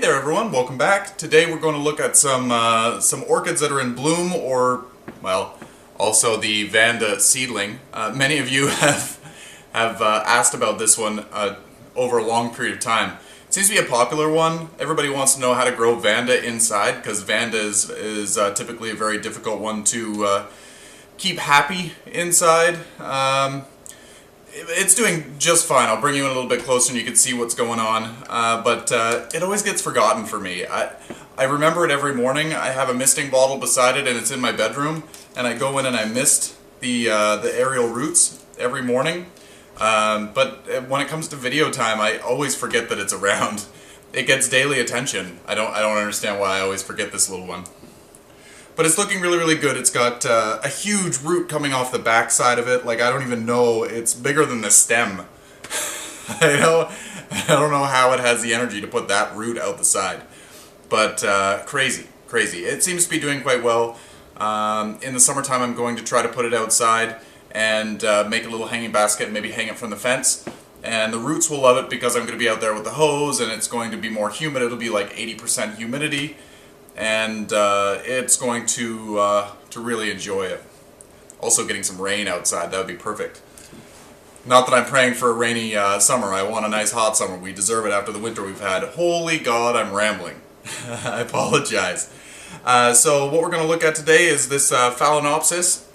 there everyone, welcome back. Today we're going to look at some orchids that are in bloom, or, well, also the Vanda seedling. Many of you have asked about this one over a long period of time. It seems to be a popular one. Everybody wants to know how to grow Vanda inside, because Vanda is typically a very difficult one to keep happy inside. It's doing just fine. I'll bring you in a little bit closer and you can see what's going on. But it always gets forgotten for me. I remember it every morning. I have a misting bottle beside it and it's in my bedroom. And I go in and I mist the aerial roots every morning. But when it comes to video time, I always forget that it's around. It gets daily attention. I don't understand why I always forget this little one. But it's looking really, really good. It's got a huge root coming off the back side of it. Like, I don't even know. It's bigger than the stem. I don't know how it has the energy to put that root out the side. But crazy, crazy. It seems to be doing quite well. In the summertime, I'm going to try to put it outside and make a little hanging basket and maybe hang it from the fence. And the roots will love it because I'm going to be out there with the hose and it's going to be more humid. It'll be like 80% humidity. And it's going to really enjoy it. Also getting some rain outside, that would be perfect. Not that I'm praying for a rainy summer. I want a nice hot summer. We deserve it after the winter we've had. Holy God, I'm rambling. I apologize. So what we're going to look at today is this Phalaenopsis.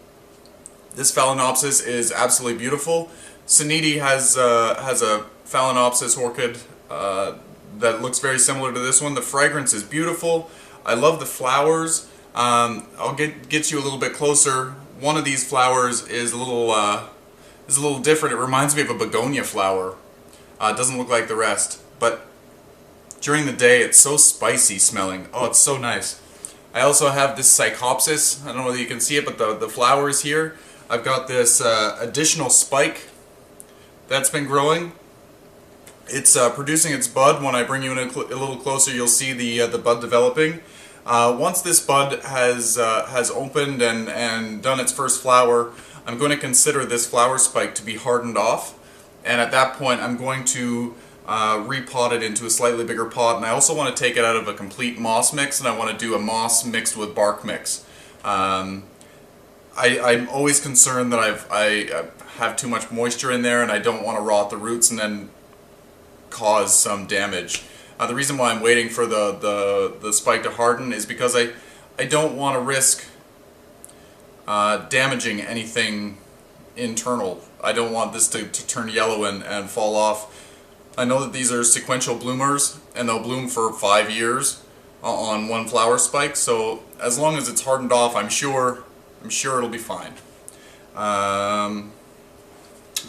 This Phalaenopsis is absolutely beautiful. Suniti has a Phalaenopsis orchid that looks very similar to this one. The fragrance is beautiful. I love the flowers. I'll get you a little bit closer. One of these flowers is a little different. It reminds me of a begonia flower. It doesn't look like the rest, but during the day it's so spicy smelling. Oh, it's so nice. I also have this Cyclopses. I don't know whether you can see it, but the flower is here. I've got this additional spike that's been growing. It's producing its bud. When I bring you in a little closer, you'll see the bud developing. Once this bud has opened and done its first flower, I'm going to consider this flower spike to be hardened off, and at that point I'm going to repot it into a slightly bigger pot. And I also want to take it out of a complete moss mix, and I want to do a moss mixed with bark mix. I'm always concerned that I have too much moisture in there, and I don't want to rot the roots and then cause some damage. The reason why I'm waiting for the spike to harden is because I don't want to risk damaging anything internal. I don't want this to turn yellow and fall off. I know that these are sequential bloomers and they'll bloom for 5 years on one flower spike, so as long as it's hardened off, I'm sure it'll be fine.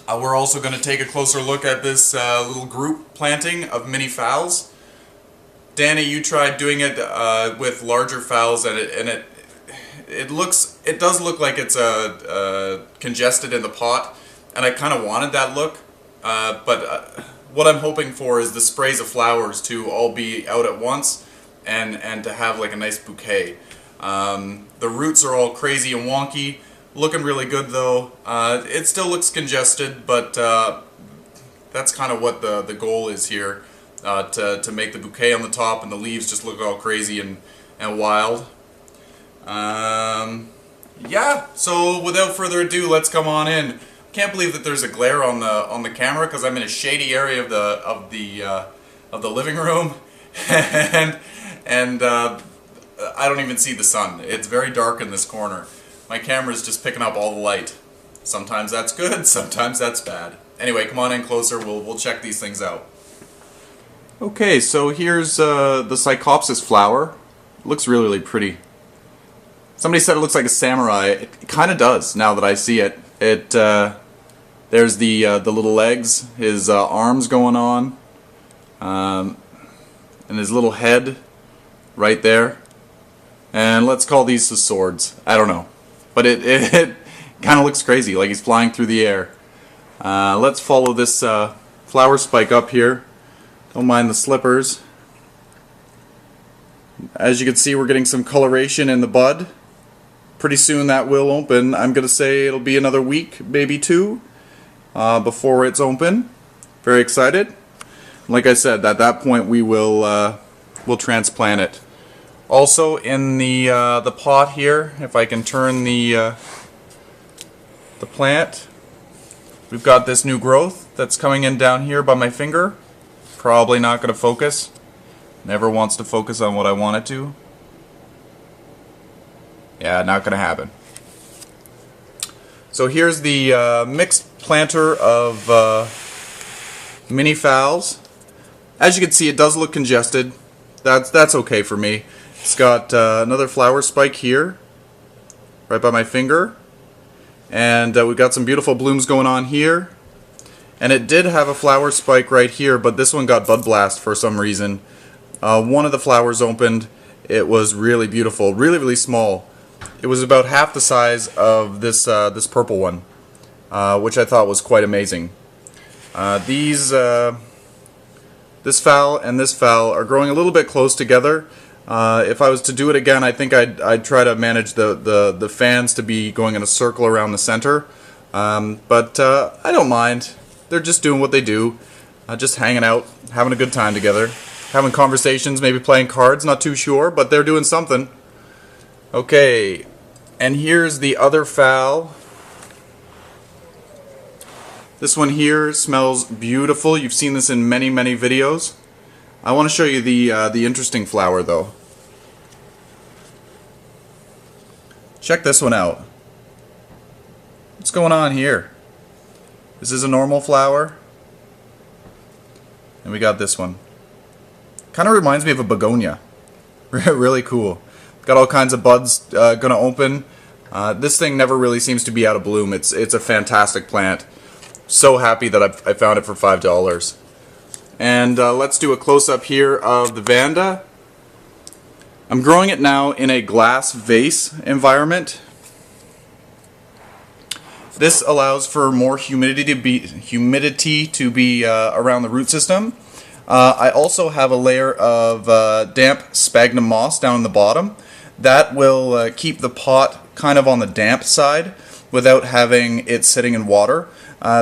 We're also going to take a closer look at this little group planting of mini phals. Danny, you tried doing it with larger phals, and it does look like it's congested in the pot, and I kind of wanted that look. But what I'm hoping for is the sprays of flowers to all be out at once, and to have like a nice bouquet. The roots are all crazy and wonky. Looking really good though. It still looks congested, but that's kind of what the goal is here, to make the bouquet on the top and the leaves just look all crazy and wild. Yeah, so without further ado, let's come on in. Can't believe that there's a glare on the camera because I'm in a shady area of the living room, and I don't even see the sun. It's very dark in this corner. My camera's just picking up all the light. Sometimes that's good, sometimes that's bad. Anyway, come on in closer, we'll check these things out. Okay, so here's the Cyclopses flower. It looks really, really pretty. Somebody said it looks like a samurai. It kind of does, now that I see it. There's the little legs, his arms going on, and his little head right there. And let's call these the swords. I don't know. But it kind of looks crazy, like he's flying through the air. Let's follow this flower spike up here. Don't mind the slippers. As you can see, we're getting some coloration in the bud. Pretty soon that will open. I'm going to say it'll be another week, maybe 2, before it's open. Very excited. Like I said, at that point we will we'll transplant it. Also in the pot here, if I can turn the plant, we've got this new growth that's coming in down here by my finger. Probably not going to focus. Never wants to focus on what I want it to. Yeah, not going to happen. So here's the mixed planter of mini phals. As you can see, it does look congested. That's okay for me. It's got another flower spike here, right by my finger. And we've got some beautiful blooms going on here. And it did have a flower spike right here, but this one got bud blast for some reason. One of the flowers opened. It was really beautiful, really small. It was about half the size of this this purple one, which I thought was quite amazing. This phal and this phal are growing a little bit close together. If I was to do it again, I think I'd try to manage the fans to be going in a circle around the center. But I don't mind. They're just doing what they do, just hanging out, having a good time together, having conversations, maybe playing cards, not too sure, but they're doing something. Okay, and here's the other phal. This one here smells beautiful. You've seen this in many videos. I want to show you the interesting flower though. Check this one out. What's going on here? This is a normal flower. And we got this one. Kind of reminds me of a begonia. Really cool. Got all kinds of buds gonna open. This thing never really seems to be out of bloom. It's a fantastic plant. So happy that I found it for $5. And let's do a close-up here of the Vanda. I'm growing it now in a glass vase environment. This allows for more humidity to be around the root system. I also have a layer of damp sphagnum moss down in the bottom. That will keep the pot kind of on the damp side without having it sitting in water.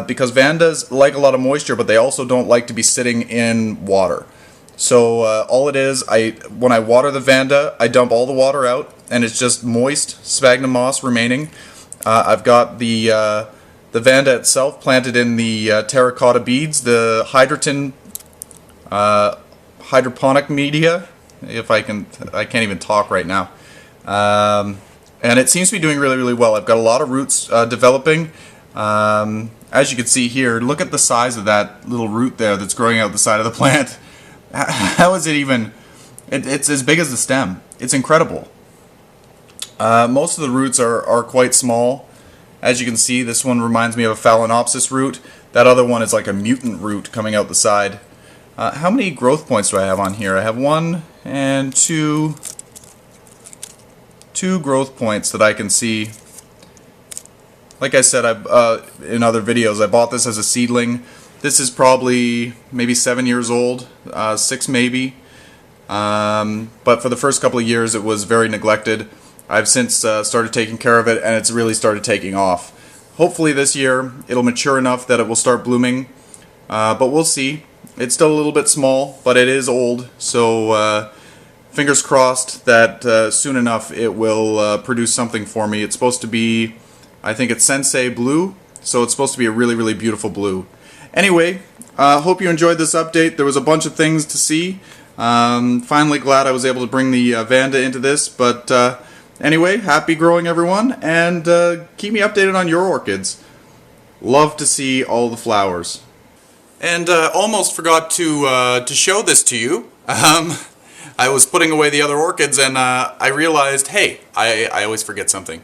Because Vandas like a lot of moisture, but they also don't like to be sitting in water. So all it is, when I water the Vanda, I dump all the water out, and it's just moist sphagnum moss remaining. I've got the Vanda itself planted in the terracotta beads, the hydroponic media. If I can't even talk right now. And it seems to be doing really well. I've got a lot of roots developing. As you can see here, look at the size of that little root there that's growing out the side of the plant. How is it even? It's as big as the stem. It's incredible. Most of the roots are quite small. As you can see, this one reminds me of a Phalaenopsis root. That other one is like a mutant root coming out the side. How many growth points do I have on here? I have 1 and 2 growth points that I can see. Like I said, in other videos, I bought this as a seedling. This is probably maybe 7 years old, 6 maybe. But for the first couple of years, it was very neglected. I've since started taking care of it, and it's really started taking off. Hopefully this year, it'll mature enough that it will start blooming. But we'll see. It's still a little bit small, but it is old. So fingers crossed that soon enough it will produce something for me. It's supposed to be, I think it's Sensei Blue, so it's supposed to be a really beautiful blue. Anyway, hope you enjoyed this update. There was a bunch of things to see. Finally glad I was able to bring the Vanda into this, but anyway, happy growing everyone, and keep me updated on your orchids. Love to see all the flowers. And almost forgot to show this to you. I was putting away the other orchids, and I realized, hey, I always forget something.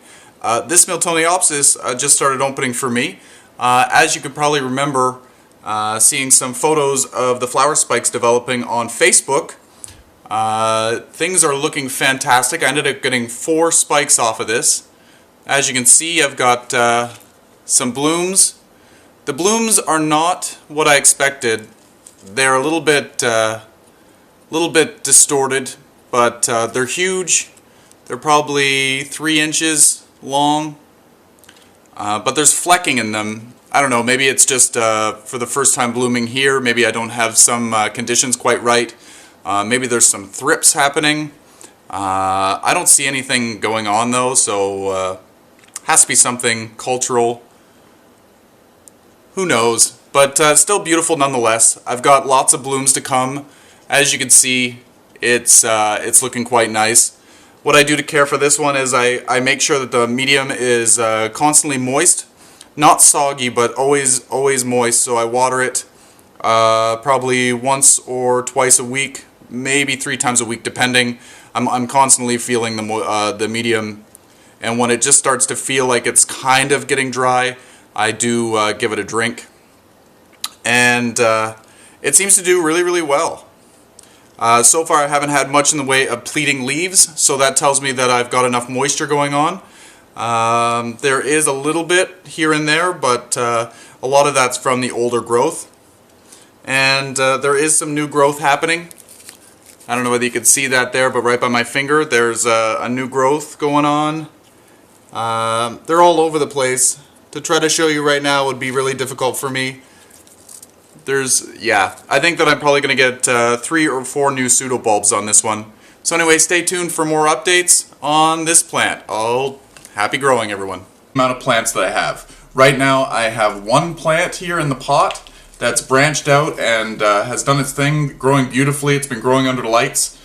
This Phalaenopsis just started opening for me. As you could probably remember, seeing some photos of the flower spikes developing on Facebook, things are looking fantastic. I ended up getting 4 spikes off of this. As you can see, I've got some blooms. The blooms are not what I expected. They're a little bit distorted, but they're huge. They're probably 3 inches long, but there's flecking in them. I don't know, maybe it's just for the first time blooming here. Maybe I don't have some conditions quite right, Maybe there's some thrips happening. I don't see anything going on though, so has to be something cultural. Who knows? But still beautiful nonetheless. I've got lots of blooms to come. As you can see, it's looking quite nice. What I do to care for this one is I make sure that the medium is constantly moist. Not soggy, but always moist, so I water it probably once or twice a week, maybe 3 times a week, depending. I'm constantly feeling the medium, and when it just starts to feel like it's kind of getting dry, I do give it a drink, and it seems to do really well. So far I haven't had much in the way of pleating leaves, so that tells me that I've got enough moisture going on. There is a little bit here and there, but a lot of that's from the older growth. And there is some new growth happening. I don't know whether you can see that there, but right by my finger there's a new growth going on. They're all over the place. To try to show you right now would be really difficult for me. I think that I'm probably going to get 3 or 4 new pseudobulbs on this one. So anyway, stay tuned for more updates on this plant. Happy growing, everyone. Amount of plants that I have. Right now I have 1 plant here in the pot that's branched out and has done its thing, growing beautifully. It's been growing under the lights.